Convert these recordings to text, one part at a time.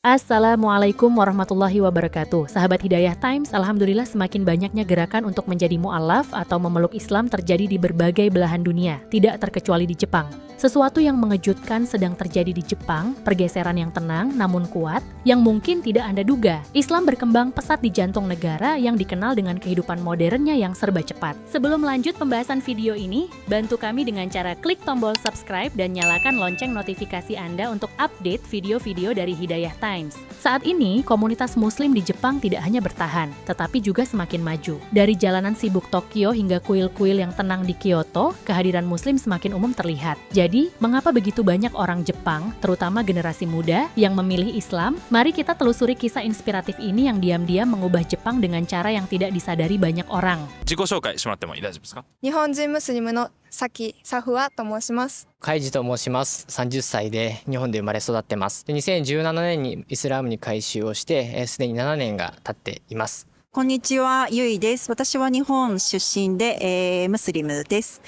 Assalamualaikum warahmatullahi wabarakatuh. Sahabat Hidayah Times, alhamdulillah semakin banyaknya gerakan untuk menjadi mu'alaf atau memeluk Islam terjadi di berbagai belahan dunia, tidak terkecuali di Jepang. Sesuatu yang mengejutkan sedang terjadi di Jepang, pergeseran yang tenang namun kuat, yang mungkin tidak Anda duga. Islam berkembang pesat di jantung negara yang dikenal dengan kehidupan modernnya yang serba cepat. Sebelum lanjut pembahasan video ini, bantu kami dengan cara klik tombol subscribe dan nyalakan lonceng notifikasi Anda untuk update video-video dari Hidayah Times. Saat ini, komunitas muslim di Jepang tidak hanya bertahan, tetapi juga semakin maju. Dari jalanan sibuk Tokyo hingga kuil-kuil yang tenang di Kyoto, kehadiran muslim semakin umum terlihat. Jadi, mengapa begitu banyak orang Jepang, terutama generasi muda, yang memilih Islam? Mari kita telusuri kisah inspiratif ini yang diam-diam mengubah Jepang dengan cara yang tidak disadari banyak orang. 自己紹介してもらっても大丈夫ですか？日本人ムスリムのサキ・サフワと申します。カイジと申します。30歳で日本で生まれ育ってます。で2017年にイスラムに改宗をして、すでに7年が経っています。こんにちは、ゆいです。私は日本出身で、ムスリムです。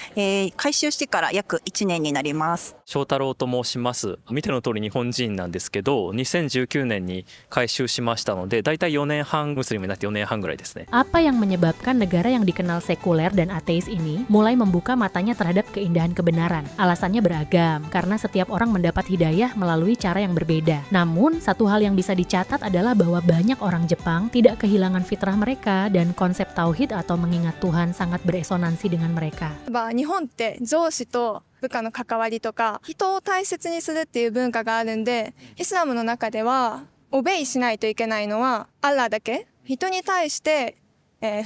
改宗してから約1年になります。翔太郎と申します。見ての通り日本人なんですけど、2019年に改宗しましたので、だいたい4年半ムスリムになって4年半ぐらいですね。Apa yang menyebabkan negara yang dikenal sekuler dan ateis ini mulai membuka matanya terhadap keindahan kebenaran? Alasannya beragam, karena setiap orang mendapat hidayah melalui cara yang berbeda. Namun, satu hal yang bisa dicatat adalah bahwa banyak orang Jepang tidak kehilangan fitrah mereka dan konsep tauhid atau mengingat Tuhan sangat beresonansi dengan mereka. 日本って上司と部下の関わりとか人を大切にするっていう文化があるんで、イスラムの中ではオベイしないといけないのはアッラーだけ。人に対して、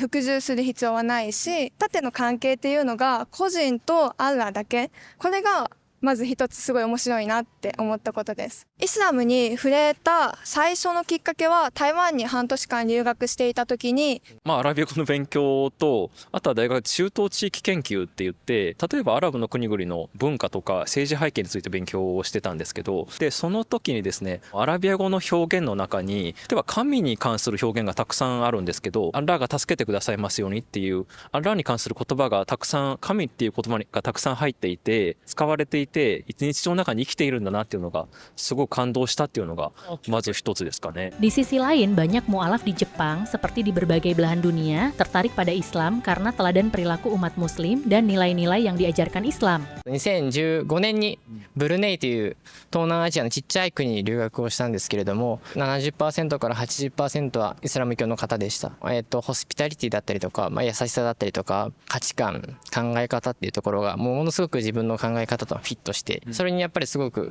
服従する必要はないし、縦の関係っていうのが個人とアッラーだけ。これがまず一つすごい面白いなって思ったことです。イスラムに触れた最初のきっかけは台湾に半年間留学していた時に、アラビア語の勉強と、あとは大学で中東地域研究って言って、例えばアラブの国々の文化とか政治背景について勉強をしてたんですけど、でその時にですね、アラビア語の表現の中に、例えば神に関する表現がたくさんあるんですけど、アッラーが助けてくださいますようにっていう、アッラーに関する言葉がたくさん、神っていう言葉がたくさん入っていて、使われていて、一日常の中に生きているんだなっていうのがすごく感動したっていうのがまず一つですかね。Di sisi lain, banyak mu'alaf di Jepang seperti di berbagai belahan dunia tertarik pada Islam karena teladan perilaku umat muslim dan nilai-nilai yang diajarkan Islam. 2015年にブルネイという東南アジアのちっちゃい国に留学をしたんですけれども、70% から 80% はイスラム教の方でした。ホスピタリティだったりとか、優しさだったりとか、価値観、考え方っていうところがものすごく自分の考え方とフィットして、それにやっぱりすごく、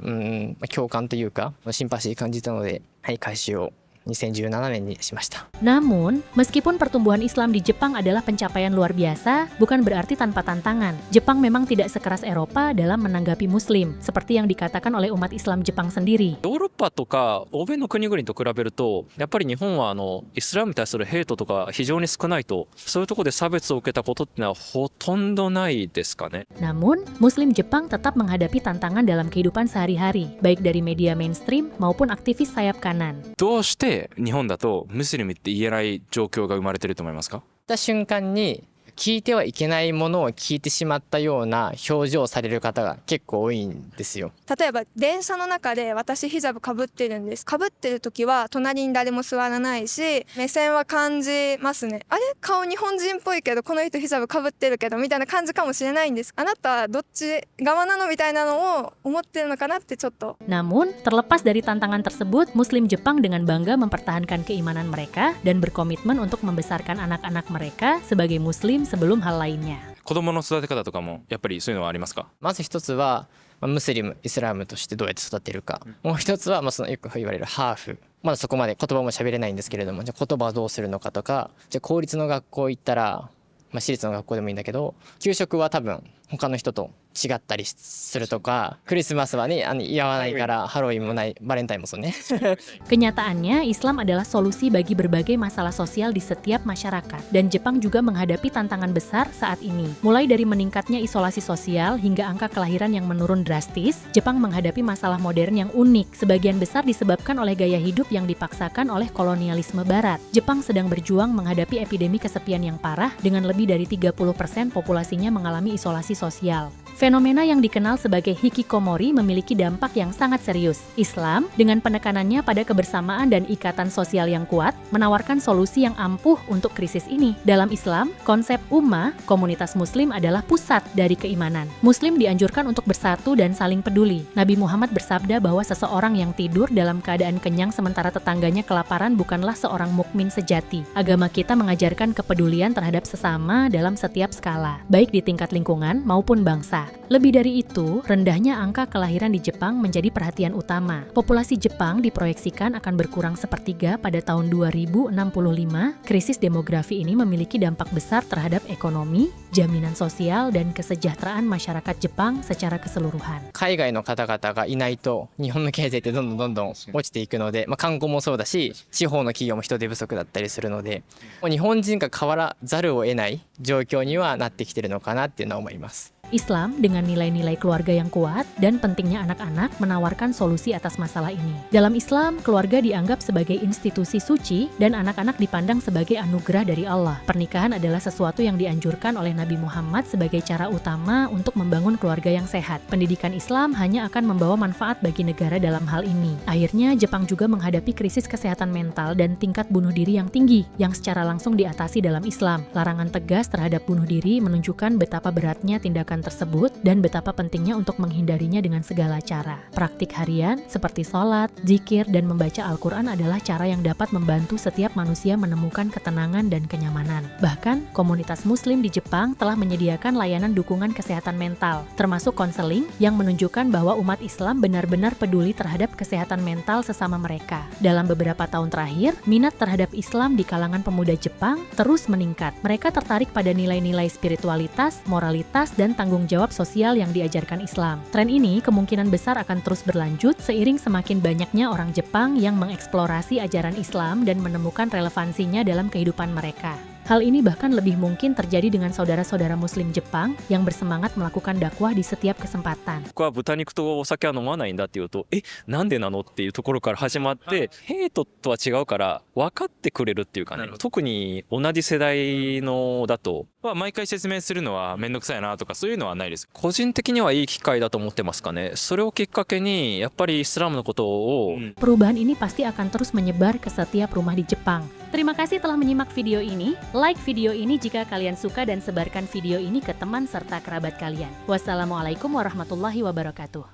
共感というかシンパシー感じたので、改宗を2017年にしました。 Namun, meskipun pertumbuhan Islam di Jepang adalah pencapaian luar biasa, bukan berarti tanpa tantangan. Jepang memang tidak sekeras Eropa dalam menanggapi Muslim, seperti yang dikatakan oleh umat Islam Jepang sendiri. ヨーロッパとか欧米の国々と比べると、やっぱり日本はイスラムに対するヘイトとか非常に少ないと、そういうところで差別を受けたことってのはほとんどないですかね。 Namun, Muslim Jepang tetap menghadapi tantangan dalam kehidupan sehari-hari, baik dari media mainstream maupun aktivis sayap kanan. どうして日本だとムスリムって言えない状況が生まれてると思いますか？た瞬間に聞いてはいけないものを聞いてしまったような表情をされる方が結構多いんですよ。例えば電車の中で私ヒジャブかぶってるんです。かぶってる時は隣に誰も座らないし、目線は感じますね。あれ、顔日本人っぽいけどこの人ヒジャブかぶってるけどみたいな感じかもしれないんです。あなたはどっち側なのみたいなのを思ってるのかなってちょっと。 Namun, terlepas dari tantangan tersebut, Muslim Jepang dengan bangga mempertahankan keimanan mereka dan berkomitmen untuk membesarkan anak-anak mereka sebagai Muslim sebelum hal lainnya. 子供の育て方とかもやっぱりそういうのはありますか？まず一つは、ムスリム、イスラムとしてどうやって育てるか。もう一つは、そのよく言われるハーフ。まだそこまで言葉も喋れないんですけれども、じゃあ言葉をどうするのかとか、じゃあ公立の学校行ったら、私立の学校でもいいんだけど、給食は多分他の人と違ったりするとか、クリスマスはね、祝わないからハロウィンもない、バレンタインもそうね。 Kenyataannya, Islam adalah solusi bagi berbagai masalah sosial di setiap masyarakat. Dan Jepang juga menghadapi tantangan besar saat ini. Mulai dari meningkatnya isolasi sosial hingga angka kelahiran yang menurun drastis, Jepang menghadapi masalah modern yang unik. Sebagian besar disebabkan oleh gaya hidup yang dipaksakan oleh kolonialisme barat. Jepang sedang berjuang menghadapi epidemi kesepian yang parah dengan lebih dari 30% populasinya mengalami isolasi sosial. Fenomena yang dikenal sebagai hikikomori memiliki dampak yang sangat serius. Islam, dengan penekanannya pada kebersamaan dan ikatan sosial yang kuat, menawarkan solusi yang ampuh untuk krisis ini. Dalam Islam, konsep ummah, komunitas muslim adalah pusat dari keimanan. Muslim dianjurkan untuk bersatu dan saling peduli. Nabi Muhammad bersabda bahwa seseorang yang tidur dalam keadaan kenyang sementara tetangganya kelaparan bukanlah seorang mukmin sejati. Agama kita mengajarkan kepedulian terhadap sesama dalam setiap skala, baik di tingkat lingkungan maupun bangsa. Lebih dari itu, rendahnya angka kelahiran di Jepang menjadi perhatian utama. Populasi Jepang diproyeksikan akan berkurang sepertiga pada tahun 2065. Krisis demografi ini memiliki dampak besar terhadap ekonomi, jaminan sosial, dan kesejahteraan masyarakat Jepang secara keseluruhan. 海外の方々がいないと日本の経済ってどんどん落ちていくので、観光もそうだし地方の企業も人手不足だったりするので、もう日本人が変わらざるを得ない状況にはなってきてるのかなっていうのは思います。 Islam dengan nilai-nilai keluarga yang kuat dan pentingnya anak-anak menawarkan solusi atas masalah ini. Dalam Islam, keluarga dianggap sebagai institusi suci dan anak-anak dipandang sebagai anugerah dari Allah. Pernikahan adalah sesuatu yang dianjurkan oleh Nabi Muhammad sebagai cara utama untuk membangun keluarga yang sehat. Pendidikan Islam hanya akan membawa manfaat bagi negara dalam hal ini. Akhirnya, Jepang juga menghadapi krisis kesehatan mental dan tingkat bunuh diri yang tinggi, yang secara langsung diatasi dalam Islam. Larangan tegas terhadap bunuh diri menunjukkan betapa beratnya tindakan tersebut dan betapa pentingnya untuk menghindarinya dengan segala cara. Praktik harian seperti sholat, zikir, dan membaca Al-Quran adalah cara yang dapat membantu setiap manusia menemukan ketenangan dan kenyamanan. Bahkan, komunitas muslim di Jepang telah menyediakan layanan dukungan kesehatan mental, termasuk konseling yang menunjukkan bahwa umat Islam benar-benar peduli terhadap kesehatan mental sesama mereka. Dalam beberapa tahun terakhir, minat terhadap Islam di kalangan pemuda Jepang terus meningkat. Mereka tertarik pada nilai-nilai spiritualitas, moralitas, dan tanggung jawab sosial yang diajarkan Islam. Tren ini kemungkinan besar akan terus berlanjut seiring semakin banyaknya orang Jepang yang mengeksplorasi ajaran Islam dan menemukan relevansinya dalam kehidupan mereka. Hal ini bahkan lebih mungkin terjadi dengan saudara-saudara muslim Jepang yang bersemangat melakukan dakwah di setiap kesempatan. 僕は豚肉とお酒は飲まないんだっていうと、なんでなのっていうところから始まって、ヘイトとは違うから分かってくれるっていうかね、特に同じ世代のだと、毎回説明するのはめんどくさいなとかそういうのはないです。個人的にはいい機会だと思ってますかね。それをきっかけにやっぱりイスラムのことを、Perubahan ini pasti akan terus menyebar ke setiap rumah di Jepang. Terima kasih telah menyimak video ini. Like video ini jika kalian suka dan sebarkan video ini ke teman serta kerabat kalian. Wassalamualaikum warahmatullahi wabarakatuh.